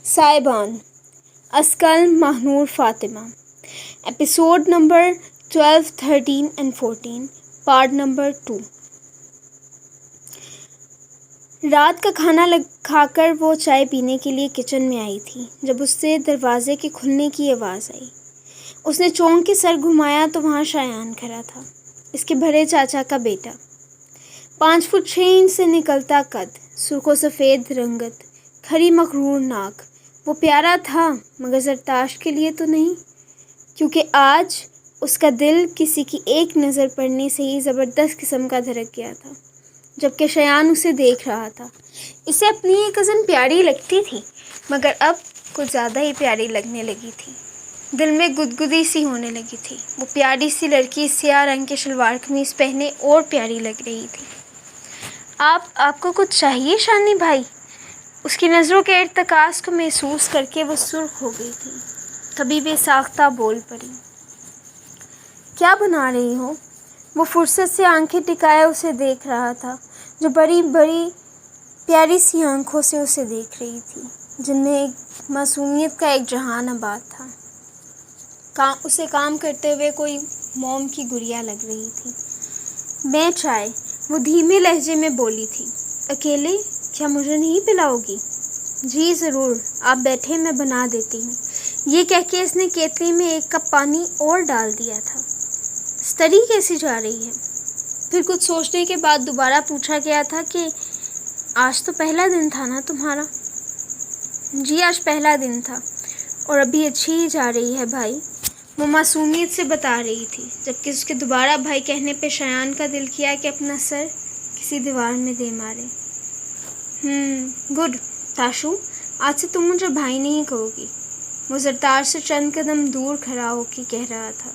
साइबान अस्कल Mahnoor Fatima episode number 12, 13 and 14 part number 2। रात का खाना खाकर वो चाय पीने के लिए किचन में आई थी जब उससे दरवाजे के खुलने की आवाज़ आई। उसने चौंक के सर घुमाया तो वहाँ शायान खड़ा था, इसके बड़े चाचा का बेटा। 5 फुट 6 इंच से निकलता कद, सुर्खो सफ़ेद रंगत, खरी मखरूर नाक। वो प्यारा था मगर ज़रताश के लिए तो नहीं, क्योंकि आज उसका दिल किसी की एक नज़र पड़ने से ही ज़बरदस्त किस्म का धड़क गया था। जबकि शायान उसे देख रहा था। इसे अपनी ये कज़न प्यारी लगती थी मगर अब कुछ ज़्यादा ही प्यारी लगने लगी थी। दिल में गुदगुदी सी होने लगी थी। वो प्यारी सी लड़की स्याह रंग के शलवार कमीज़ पहने और प्यारी लग रही थी। आपको कुछ चाहिए शानी भाई? उसकी नज़रों के इर्तिकास को महसूस करके वो सुर्ख हो गई थी। कभी बेसाख्ता बोल पड़ी, क्या बना रही हो? वो फुर्सत से आंखें टिकाए उसे देख रहा था, जो बड़ी बड़ी प्यारी सी आंखों से उसे देख रही थी, जिनमें एक मासूमियत का एक जहान आबाद था। उसे काम करते हुए कोई मोम की गुड़िया लग रही थी। मैं चाय, वो धीमे लहजे में बोली थी। अकेले? क्या मुझे नहीं पिलाओगी? जी ज़रूर, आप बैठे, मैं बना देती हूँ। ये कह के इसने केतली में 1 कप पानी और डाल दिया था। स्टडी कैसी जा रही है? फिर कुछ सोचने के बाद दोबारा पूछा गया था कि आज तो पहला दिन था ना तुम्हारा? जी आज पहला दिन था और अभी अच्छी ही जा रही है भाई, वो मासूमियत से बता रही थी। जबकि उसके दोबारा भाई कहने पे शायान का दिल किया कि अपना सर किसी दीवार में दे मारे। गुड ताशु, आज से तुम मुझे भाई नहीं कहोगी, वो ज़रताश से चंद कदम दूर खड़ा होकर कह रहा था।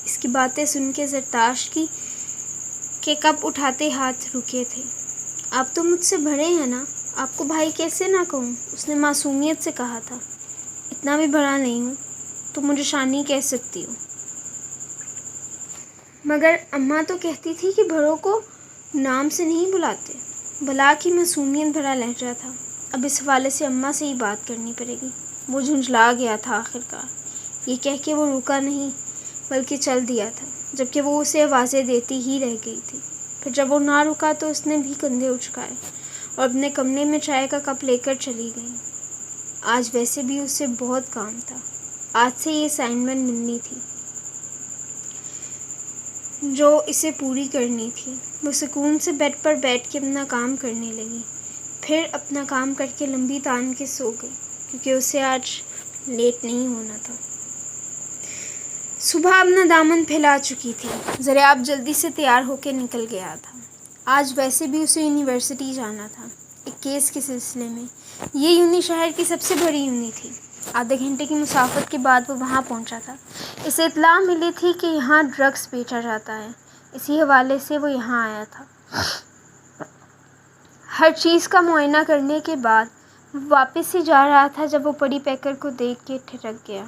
इसकी बातें सुन के ज़रताश के कप उठाते हाथ रुके थे। आप तो मुझसे बड़े हैं ना, आपको भाई कैसे ना कहूँ, उसने मासूमियत से कहा था। इतना भी बड़ा नहीं हूँ तो मुझे शानी कह सकती हो। मगर अम्मा तो कहती थी कि बड़ों को नाम से नहीं बुलाते। भला की मासूमियत भरा लहजा था। अब इस हवाले से अम्मा से ही बात करनी पड़ेगी। वो झुंझला गया था आखिरकार। ये कह के वो रुका नहीं बल्कि चल दिया था, जबकि वो उसे आवाज़ें देती ही रह गई थी। फिर जब वो ना रुका तो उसने भी कंधे उचकाए और अपने कमरे में चाय का कप लेकर चली गई। आज वैसे भी उससे बहुत काम था। आज से ये असाइनमेंट मिलनी थी जो इसे पूरी करनी थी। वो सुकून से बेड पर बैठ के अपना काम करने लगी। फिर अपना काम करके लंबी तान के सो गई, क्योंकि उसे आज लेट नहीं होना था। सुबह अपना दामन फैला चुकी थी। ज़रियाब जल्दी से तैयार होकर निकल गया था। आज वैसे भी उसे यूनिवर्सिटी जाना था, एक केस के सिलसिले में। ये यूनि शहर की सबसे बड़ी यूनि थी। आधे घंटे की मुसाफत के बाद वो वहाँ पहुँचा था। इसे इत्तला मिली थी कि यहाँ ड्रग्स बेचा जाता है। इसी हवाले से वो यहाँ आया था। हर चीज़ का मुआयना करने के बाद वो वापस ही जा रहा था जब वो परी पैकर को देख के ठिठक गया।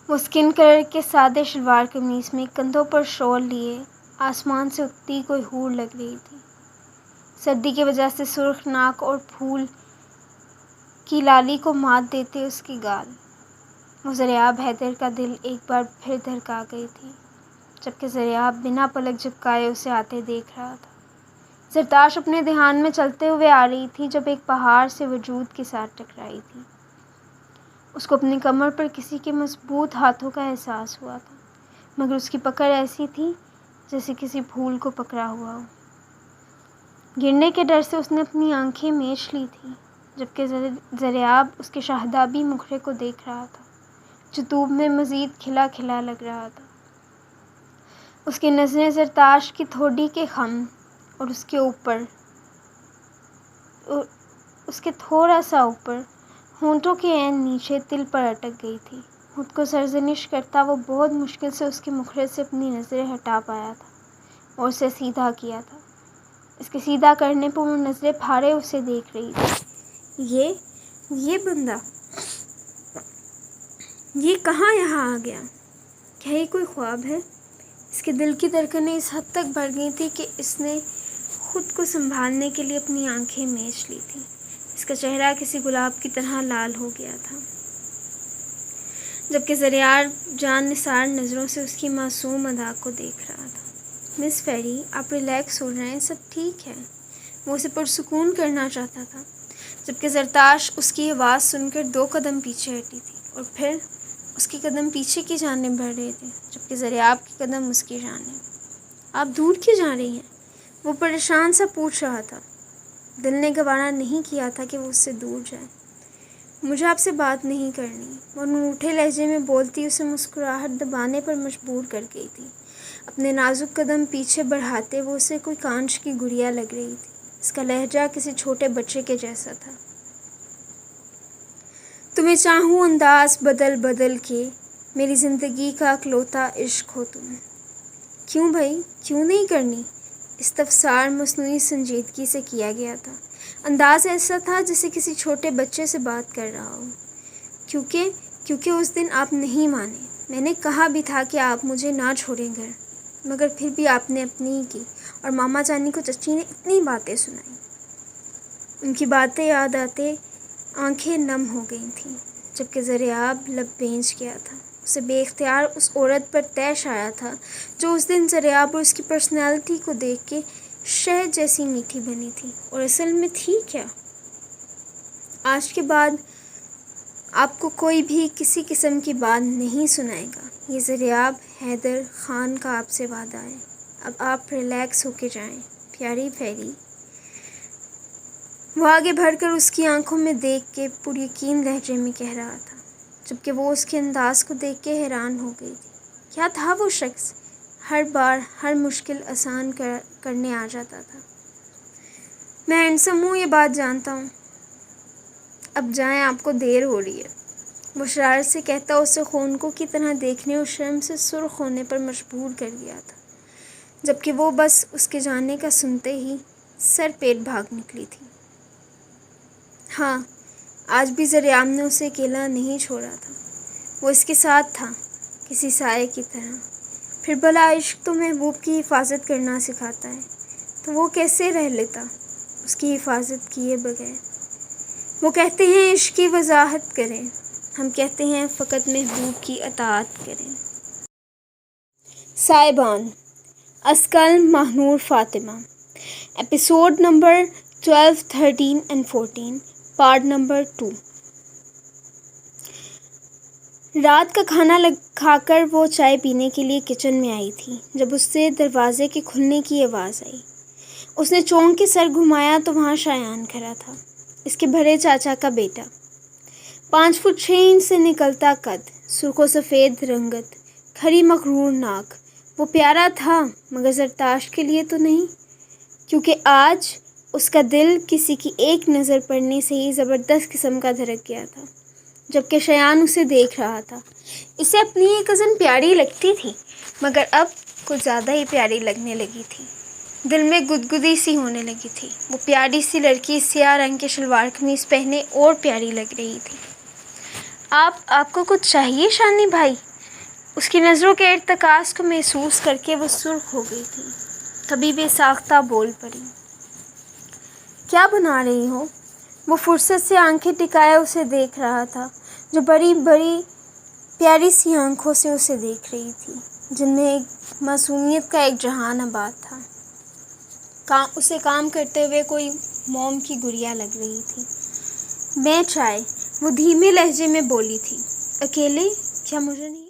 वो स्किन कलर के सादे शलवार कमीज़ में कंधों पर शॉल लिए आसमान से उगती कोई हूर लग रही थी। सर्दी की वजह से सुर्ख नाक और फूल की लाली को मात देते उसकी गाल। वो ज़रियाब हैदर का दिल एक बार फिर धड़का गई थी, जबकि ज़रियाब बिना पलक झपकाए उसे आते देख रहा था। ज़रताश अपने ध्यान में चलते हुए आ रही थी जब एक पहाड़ से वजूद के साथ टकराई थी। उसको अपनी कमर पर किसी के मजबूत हाथों का एहसास हुआ था, मगर उसकी पकड़ ऐसी थी जैसे किसी फूल को पकड़ा हुआ हो। गिरने के डर से उसने अपनी आंखें मीच ली थी, जबकि ज़रियाब उसके शाहदाबी मुखड़े को देख रहा था, जो धूप में मज़ीद खिला खिला लग रहा था। उसकी नज़रें ज़रताश की ठोड़ी के खम और उसके थोड़ा सा ऊपर होंठों के ऐन नीचे तिल पर अटक गई थी। खुद को सरजनिश करता वो बहुत मुश्किल से उसके मुखड़े से अपनी नज़रें हटा पाया था और उसे सीधा किया था। इसके सीधा करने पर वो नज़रें फाड़े उसे देख रही थी। ये बंदा ये कहाँ यहाँ आ गया? क्या ये कोई ख्वाब है? इसके दिल की धड़कनें इस हद तक बढ़ गई थी कि इसने खुद को संभालने के लिए अपनी आंखें मीच ली थी। اس کا چہرہ کسی گلاب کی طرح لال ہو گیا تھا، جبکہ ذریعہ جان نثار نظروں سے اس کی معصوم ادا کو دیکھ رہا تھا۔ مس فیری، آپ ریلیکس ہو رہے ہیں، سب ٹھیک ہے؟ وہ اسے پرسکون کرنا چاہتا تھا، جبکہ زرتاش اس کی آواز سن کر 2 قدم پیچھے ہٹی تھی، اور پھر اس کے قدم پیچھے کی جانب بڑھ رہے تھے، جبکہ ذریعہ کے قدم اس کی جانب۔ آپ دور کیوں جا رہی ہیں؟ وہ پریشان سا پوچھ رہا تھا۔ دل نے گوارا نہیں کیا تھا کہ وہ اس سے دور جائے۔ مجھے آپ سے بات نہیں کرنی، وہ روٹھے لہجے میں بولتی اسے مسکراہٹ دبانے پر مجبور کر گئی تھی۔ اپنے نازک قدم پیچھے بڑھاتے وہ اسے کوئی کانچ کی گڑیا لگ رہی تھی۔ اس کا لہجہ کسی چھوٹے بچے کے جیسا تھا۔ تمہیں چاہوں انداز بدل بدل کے، میری زندگی کا اکلوتا عشق ہو تم۔ کیوں بھائی، کیوں نہیں کرنی؟ استفسار مصنوعی سنجیدگی سے کیا گیا تھا۔ انداز ایسا تھا جیسے کسی چھوٹے بچے سے بات کر رہا ہو۔ کیونکہ اس دن آپ نہیں مانے۔ میں نے کہا بھی تھا کہ آپ مجھے نہ چھوڑیں گھر، مگر پھر بھی آپ نے اپنی ہی کی، اور ماما جانی کو چچی نے اتنی باتیں سنائیں۔ ان کی باتیں یاد آتے آنکھیں نم ہو گئی تھیں، جبکہ ذریعہ لب بھیج گیا تھا۔ اسے بے اختیار اس عورت پر طیش آیا تھا جو اس دن ذریعہ اور اس کی پرسنالٹی کو دیکھ کے شہد جیسی میٹھی بنی تھی، اور اصل میں تھی کیا؟ آج کے بعد آپ کو کوئی بھی کسی قسم کی بات نہیں سنائے گا، یہ ذریعہ حیدر خان کا آپ سے وعدہ ہے۔ اب آپ ریلیکس ہو کے جائیں، پیاری فیری۔ وہ آگے بڑھ کر اس کی آنکھوں میں دیکھ کے پر یقین لہجے میں کہہ رہا تھا، جبکہ وہ اس کے انداز کو دیکھ کے حیران ہو گئی تھی۔ کیا تھا وہ شخص؟ ہر بار ہر مشکل آسان کرنے آ جاتا تھا۔ میں ہینڈسم ہوں، یہ بات جانتا ہوں۔ اب جائیں، آپ کو دیر ہو رہی ہے، وہ شرارت سے کہتا اسے خونکوں کی طرح دیکھنے اور شرم سے سرخ ہونے پر مجبور کر دیا تھا، جبکہ وہ بس اس کے جانے کا سنتے ہی سر پیٹ بھاگ نکلی تھی۔ ہاں، آج بھی ذریعہ نے اسے اکیلا نہیں چھوڑا تھا، وہ اس کے ساتھ تھا، کسی سائے کی طرح۔ پھر بھلا عشق تو محبوب کی حفاظت کرنا سکھاتا ہے، تو وہ کیسے رہ لیتا اس کی حفاظت کیے بغیر؟ وہ کہتے ہیں عشق کی وضاحت کریں، ہم کہتے ہیں فقط محبوب کی اطاعت کریں۔ صاحبان، skill Mahnoor Fatima, episode number 12، 13 اور 14، پارٹ نمبر 2۔ رات کا کھانا کھا کر وہ چائے پینے کے لیے کچن میں آئی تھی جب اس سے دروازے کے کھلنے کی آواز آئی۔ اس نے چونک کے سر گھمایا تو وہاں شایان کھڑا تھا، اس کے بڑے چاچا کا بیٹا۔ 5 فٹ 6 انچ سے نکلتا قد، سرخ و سفید رنگت، کھری مغرور ناک۔ وہ پیارا تھا، مگر زرتاش کے لیے تو نہیں، کیونکہ آج اس کا دل کسی کی ایک نظر پڑنے سے ہی زبردست قسم کا دھڑک گیا تھا۔ جبکہ شایان اسے دیکھ رہا تھا، اسے اپنی یہ کزن پیاری لگتی تھی، مگر اب کچھ زیادہ ہی پیاری لگنے لگی تھی۔ دل میں گدگدی سی ہونے لگی تھی۔ وہ پیاری سی لڑکی سیاہ رنگ کے شلوار قمیص پہنے اور پیاری لگ رہی تھی۔ آپ کو کچھ چاہیے شانی بھائی؟ اس کی نظروں کے ارتکاز کو محسوس کر کے وہ سرخ ہو گئی تھی، کبھی بے ساختہ بول پڑی۔ کیا بنا رہی ہو؟ وہ فرصت سے آنکھیں ٹکائے اسے دیکھ رہا تھا، جو بڑی بڑی پیاری سی آنکھوں سے اسے دیکھ رہی تھی، جن میں ایک معصومیت کا ایک جہان آباد تھا۔ اسے کام کرتے ہوئے کوئی موم کی گڑیا لگ رہی تھی۔ میں چائے، وہ دھیمے لہجے میں بولی تھی۔ اکیلے؟ کیا مجھے نہیں